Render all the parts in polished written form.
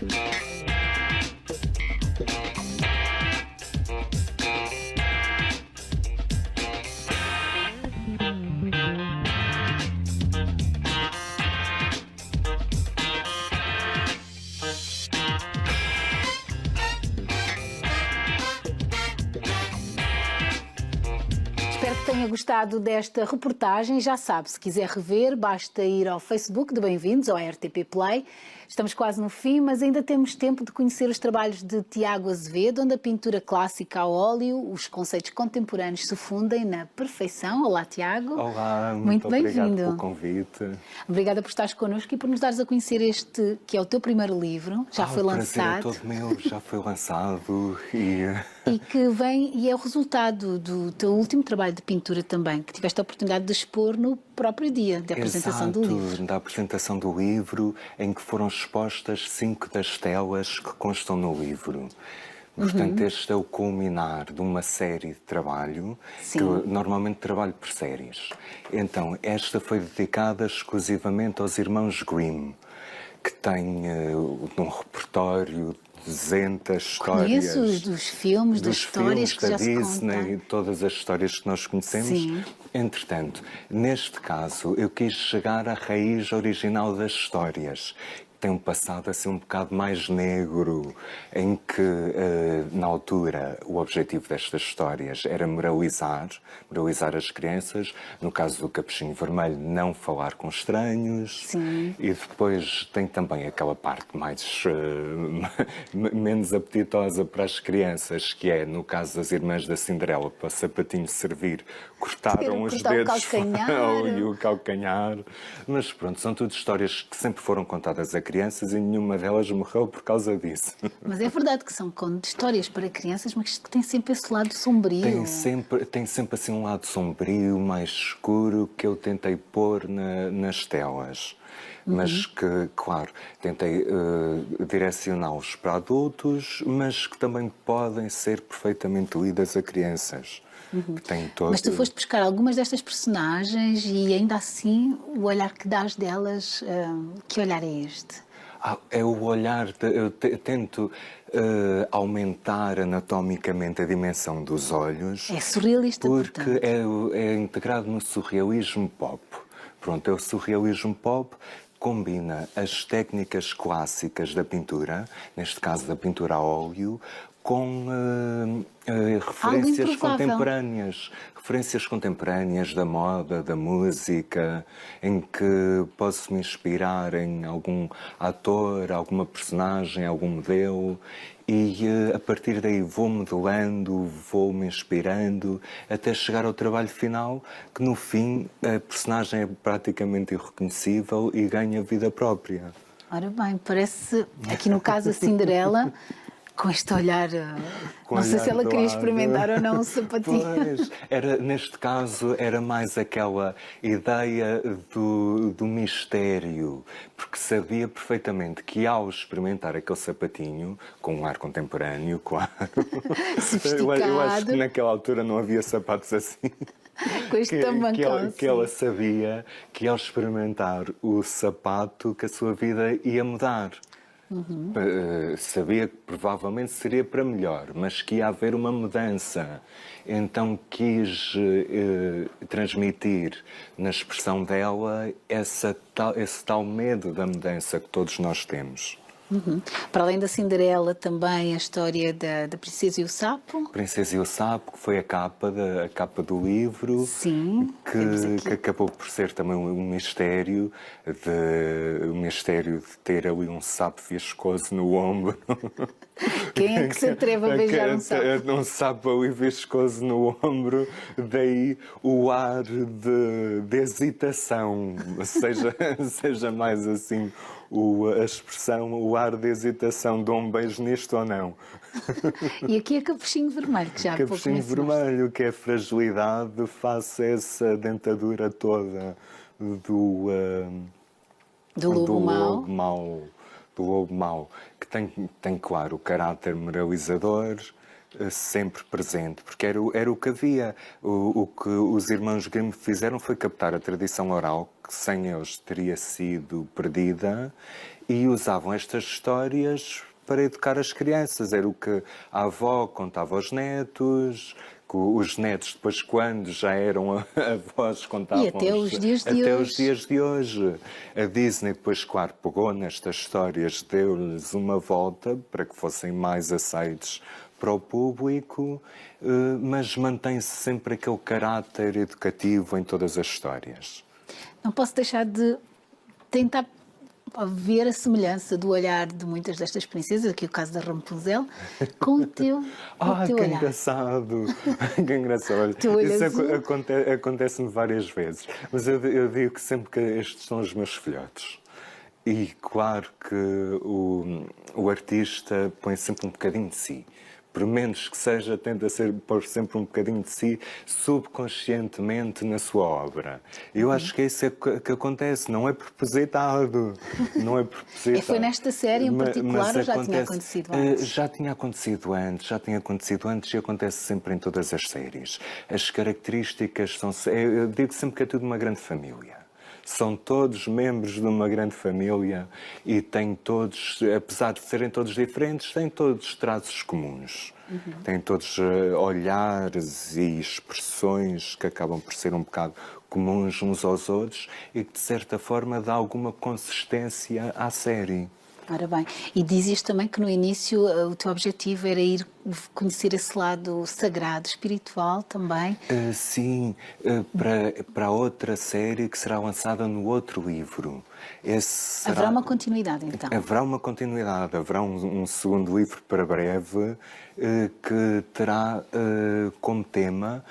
Espero que tenha gostado desta reportagem. Já sabe, se quiser rever, basta ir ao Facebook de Bem-vindos, ao RTP Play. Estamos quase no fim, mas ainda temos tempo de conhecer os trabalhos de Tiago Azevedo, onde a pintura clássica a óleo, os conceitos contemporâneos se fundem na perfeição. Olá, Tiago. Olá, muito obrigado pelo convite. Obrigada por estares connosco e por nos dares a conhecer este, que é o teu primeiro livro. Já foi lançado. O prazer é todo meu, já foi lançado e que vem e é o resultado do teu último trabalho de pintura também, que tiveste a oportunidade de expor no próprio dia da apresentação do livro. Da apresentação do livro, em que foram expostas 5 das telas que constam no livro. Portanto, este é o culminar de uma série de trabalho, que eu normalmente trabalho por séries. Então, esta foi dedicada exclusivamente aos irmãos Grimm, que têm um repertório 200 histórias. Conheço dos filmes, das histórias que já se contam. Disney, todas as histórias que nós conhecemos. Sim. Entretanto, neste caso, eu quis chegar à raiz original das histórias. Tem um passado assim um bocado mais negro, em que, na altura, o objetivo destas histórias era moralizar as crianças. No caso do Capuchinho Vermelho, não falar com estranhos. Sim. E depois tem também aquela parte mais menos apetitosa para as crianças, que é, no caso das Irmãs da Cinderela, para o sapatinho servir, cortaram os dedos e o calcanhar. Mas pronto, são tudo histórias que sempre foram contadas a crianças e nenhuma delas morreu por causa disso. Mas é verdade que são histórias para crianças, mas que tem sempre esse lado sombrio. Tem sempre assim um lado sombrio, mais escuro, que eu tentei pôr nas telas. Mas que, claro, tentei direcioná-los para adultos, mas que também podem ser perfeitamente lidas a crianças. Mas tu foste buscar algumas destas personagens e ainda assim o olhar que dás delas, que olhar é este? É o olhar, eu tento aumentar anatomicamente a dimensão dos olhos. É surrealista, porque é integrado no surrealismo pop. Pronto, é o surrealismo pop, combina as técnicas clássicas da pintura, neste caso da pintura a óleo, com referências contemporâneas da moda, da música, em que posso me inspirar em algum ator, alguma personagem, algum modelo, e a partir daí vou modelando, vou me inspirando, até chegar ao trabalho final, que no fim a personagem é praticamente irreconhecível e ganha vida própria. Ora bem, parece, aqui no caso a Cinderela, com este olhar, não sei se ela queria experimentar ou não o sapatinho. Pois, neste caso era mais aquela ideia do mistério, porque sabia perfeitamente que ao experimentar aquele sapatinho, com um ar contemporâneo, claro, eu acho que naquela altura não havia sapatos assim. Com este tamancão, que ela sabia que ao experimentar o sapato que a sua vida ia mudar. Sabia que provavelmente seria para melhor, mas que ia haver uma mudança. Então quis transmitir na expressão dela esse tal medo da mudança que todos nós temos. Para além da Cinderela, também a história da Princesa e o Sapo. Princesa e o Sapo, que foi a capa do livro. Sim, que acabou por ser também um mistério de ter ali um sapo viscoso no ombro. Quem é que se atreve a beijar um sapo? Um sapo ali viscoso no ombro, daí o ar de hesitação, seja mais assim a expressão, o ar de hesitação, de um beijo nisto ou não. E aqui é Capuchinho Vermelho, que já há pouco Capuchinho Vermelho, que é a fragilidade face a essa dentadura toda do lobo mau, que tem, claro, o caráter moralizador sempre presente, porque era o que havia. O que os irmãos Grimm fizeram foi captar a tradição oral, que sem eles teria sido perdida, e usavam estas histórias para educar as crianças. Era o que a avó contava aos netos, que os netos depois, quando já eram avós, contavam E até os dias de até hoje. os dias de hoje. A Disney depois, claro, pegou nestas histórias, deu-lhes uma volta para que fossem mais aceites para o público, mas mantém-se sempre aquele caráter educativo em todas as histórias. Não posso deixar de tentar ver a semelhança do olhar de muitas destas princesas, aqui o caso da Rapunzel, com o teu, Que olhar. engraçado! Que engraçado. Teu olho Isso azul. acontece-me várias vezes. Mas eu digo que sempre que estes são os meus filhotes. E claro que o artista põe sempre um bocadinho de si. Por menos que seja, tenta pôr sempre um bocadinho de si subconscientemente na sua obra. Eu acho que é isso que acontece, não é propositado. Não é propositado. E foi nesta série em particular ou já tinha acontecido antes? Já tinha acontecido antes e acontece sempre em todas as séries. As características são... Eu digo sempre que é tudo uma grande família. São todos membros de uma grande família e têm todos, apesar de serem todos diferentes, têm todos traços comuns. Têm todos olhares e expressões que acabam por ser um bocado comuns uns aos outros e que, de certa forma, dá alguma consistência à série. Ora bem, e dizias também que no início o teu objetivo era ir conhecer esse lado sagrado, espiritual também. Sim, para outra série que será lançada no outro livro. Haverá uma continuidade, então? Haverá uma continuidade, haverá um segundo livro para breve que terá como tema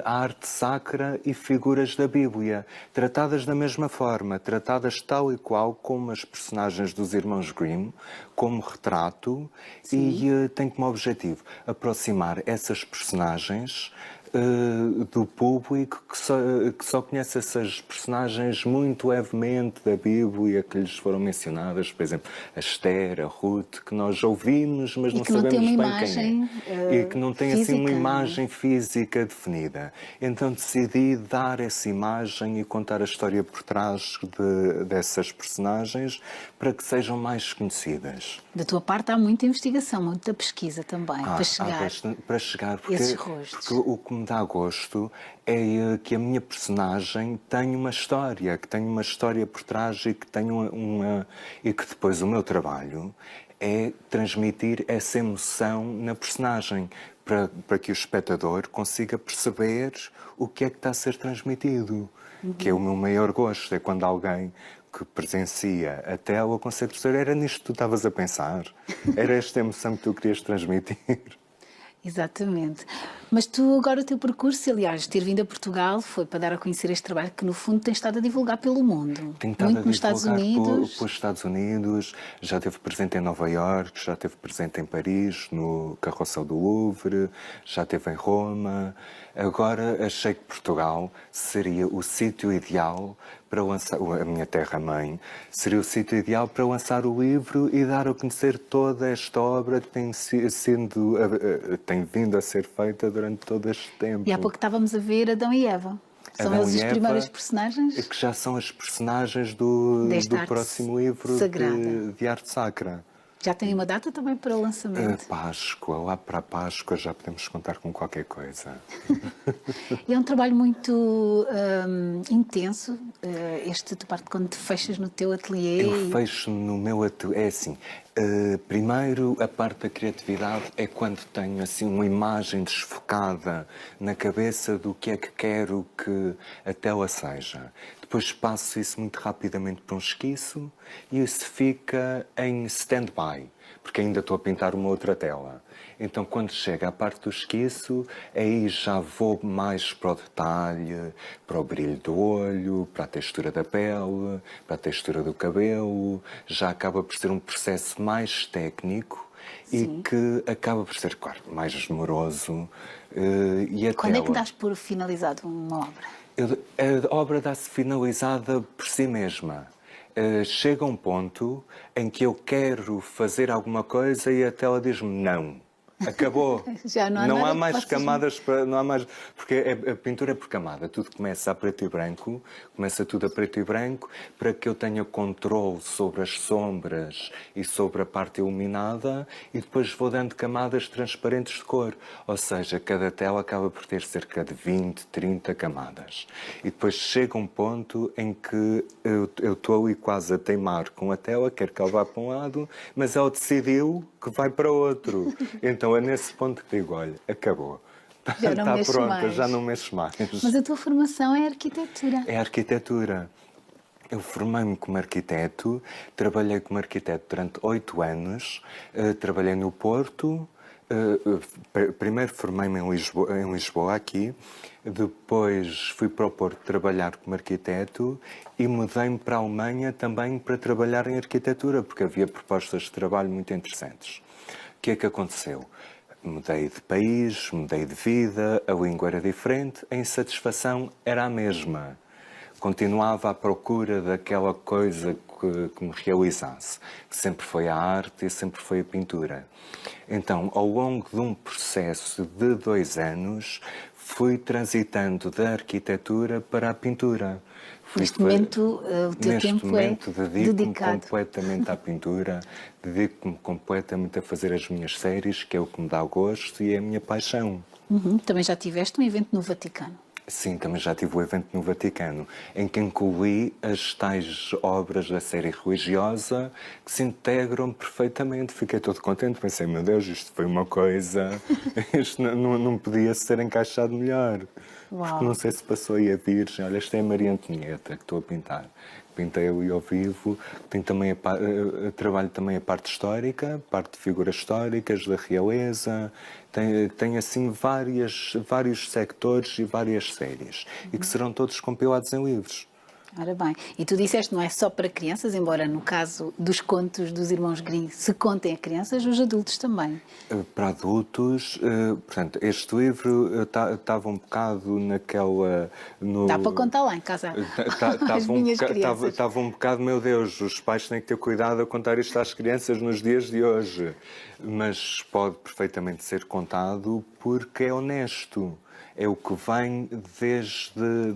a arte sacra e figuras da Bíblia, tratadas da mesma forma, tratadas tal e qual como as personagens dos irmãos Grimm, como retrato, e tem como objetivo aproximar essas personagens do público que só conhece essas personagens muito levemente da Bíblia que lhes foram mencionadas, por exemplo, a Esther, a Ruth, que nós ouvimos, mas não sabemos bem quem é. E que não tem assim uma imagem física definida. Então decidi dar essa imagem e contar a história por trás dessas personagens para que sejam mais conhecidas. Da tua parte há muita investigação, muita pesquisa também, para chegar porque, esses rostos. Porque o que me dá gosto é que a minha personagem tem uma história, que tem uma história por trás e que tem e que depois o meu trabalho é transmitir essa emoção na personagem para que o espectador consiga perceber o que é que está a ser transmitido, que é o meu maior gosto, é quando alguém que presencia a tela consegue perceber, era nisto que tu estavas a pensar, era esta emoção que tu querias transmitir. Exatamente. Mas tu agora o teu percurso, aliás, ter vindo a Portugal foi para dar a conhecer este trabalho que no fundo tens estado a divulgar pelo mundo. Tenho estado muito nos Estados Unidos. Pelos Estados Unidos, já esteve presente em Nova Iorque, já esteve presente em Paris, no Carrossel do Louvre, já esteve em Roma. Agora achei que Portugal seria o sítio ideal para lançar, a minha terra-mãe, seria o sítio ideal para lançar o livro e dar a conhecer toda esta obra que tem vindo a ser feita durante todo este tempo. E há pouco estávamos a ver Adão e Eva. São Adão eles e as Eva, primeiras personagens? que já são as personagens do próximo livro de arte sacra. Já tem uma data também para o lançamento? Páscoa, lá para a Páscoa já podemos contar com qualquer coisa. E é um trabalho muito intenso, tu parte quando te fechas no teu ateliê. Eu fecho no meu ateliê, é assim, primeiro a parte da criatividade é quando tenho assim uma imagem desfocada na cabeça do que é que quero que a tela seja. Depois passo isso muito rapidamente para um esquiço e isso fica em stand-by, porque ainda estou a pintar uma outra tela. Então, quando chega à parte do esquiço, aí já vou mais para o detalhe, para o brilho do olho, para a textura da pele, para a textura do cabelo. Já acaba por ser um processo mais técnico. Sim. E que acaba por ser, claro, mais demoroso. Quando é que dás por finalizado uma obra? A obra dá-se finalizada por si mesma. Chega um ponto em que eu quero fazer alguma coisa e a tela diz-me não. Acabou. Já não há Não nada há que mais possas- camadas para. Não há mais, porque a pintura é por camada. Tudo começa a preto e branco, começa tudo a preto e branco, para que eu tenha controle sobre as sombras e sobre a parte iluminada, e depois vou dando camadas transparentes de cor. Ou seja, cada tela acaba por ter cerca de 20, 30 camadas. E depois chega um ponto em que eu estou ali quase a teimar com a tela, quero que ela vá para um lado, mas ela decidiu que vai para outro. Então é nesse ponto que digo, olha, acabou. Já não Está mexes pronta, mais. já não mexes mais. Mas a tua formação é arquitetura. É arquitetura. Eu formei-me como arquiteto, trabalhei como arquiteto durante 8 anos, trabalhei no Porto, primeiro formei-me em Lisboa aqui, depois fui para o Porto trabalhar como arquiteto e mudei-me para a Alemanha também para trabalhar em arquitetura, porque havia propostas de trabalho muito interessantes. O que é que aconteceu? Mudei de país, mudei de vida, a língua era diferente, a insatisfação era a mesma. Continuava à procura daquela coisa que me realizasse, que sempre foi a arte e sempre foi a pintura. Então, ao longo de um processo de 2 anos, fui transitando da arquitetura para a pintura. Neste momento, o teu tempo momento, é dedico-me dedicado. completamente à pintura, dedico-me completamente a fazer as minhas séries, que é o que me dá gosto e é a minha paixão. Também já tiveste um evento no Vaticano. Sim, também já tive o evento no Vaticano, em que incluí as tais obras da série religiosa que se integram perfeitamente. Fiquei todo contente, pensei, meu Deus, isto foi uma coisa, isto não podia ser encaixado melhor. Uau. Porque não sei se passou aí a Virgem, olha, esta é a Maria Antonieta que estou a pintar. Pintei ali ao vivo, tem também trabalho também a parte histórica, parte de figuras históricas, da realeza, tem assim vários sectores e várias séries, e que serão todos compilados em livros. Ora bem, e tu disseste não é só para crianças, embora no caso dos contos dos irmãos Grimm se contem a crianças, os adultos também. Para adultos, portanto, este livro estava um bocado naquela... Dá para contar lá em casa as minhas crianças. Estava um bocado, meu Deus, os pais têm que ter cuidado a contar isto às crianças nos dias de hoje. Mas pode perfeitamente ser contado porque é honesto. É o que vem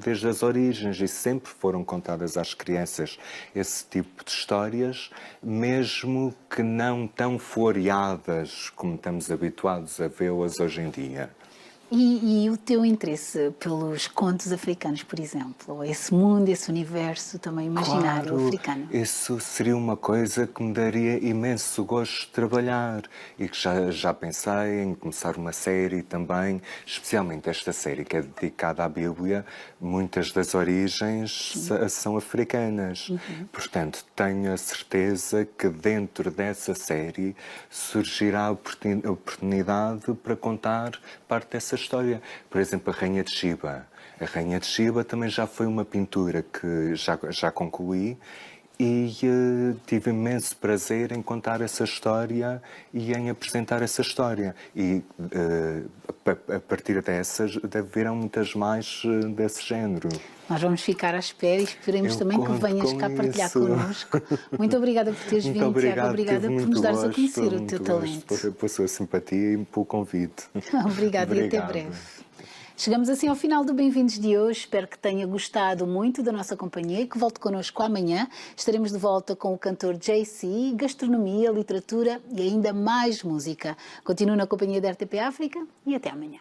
desde as origens, e sempre foram contadas às crianças esse tipo de histórias, mesmo que não tão floreadas como estamos habituados a vê-las hoje em dia. E o teu interesse pelos contos africanos, por exemplo? Esse mundo, esse universo também imaginário africano? Isso seria uma coisa que me daria imenso gosto de trabalhar, e que já pensei em começar uma série também, especialmente esta série que é dedicada à Bíblia. Muitas das origens são africanas. Portanto, tenho a certeza que dentro dessa série surgirá a oportunidade para contar parte dessa história. Por exemplo, a Rainha de Shiba. A Rainha de Shiba também já foi uma pintura que já concluí, e tive imenso prazer em contar essa história e em apresentar essa história. E a partir dessas virão muitas mais desse género. Nós vamos ficar à espera e esperemos também que venhas cá partilhar connosco. Muito obrigada por teres vindo, Tiago. Obrigada por nos dares a conhecer o teu talento. Pela sua simpatia e pelo convite. Obrigada e até breve. Chegamos assim ao final do Bem-vindos de hoje. Espero que tenha gostado muito da nossa companhia e que volte connosco amanhã. Estaremos de volta com o cantor JC, gastronomia, literatura e ainda mais música. Continue na companhia da RTP África e até amanhã.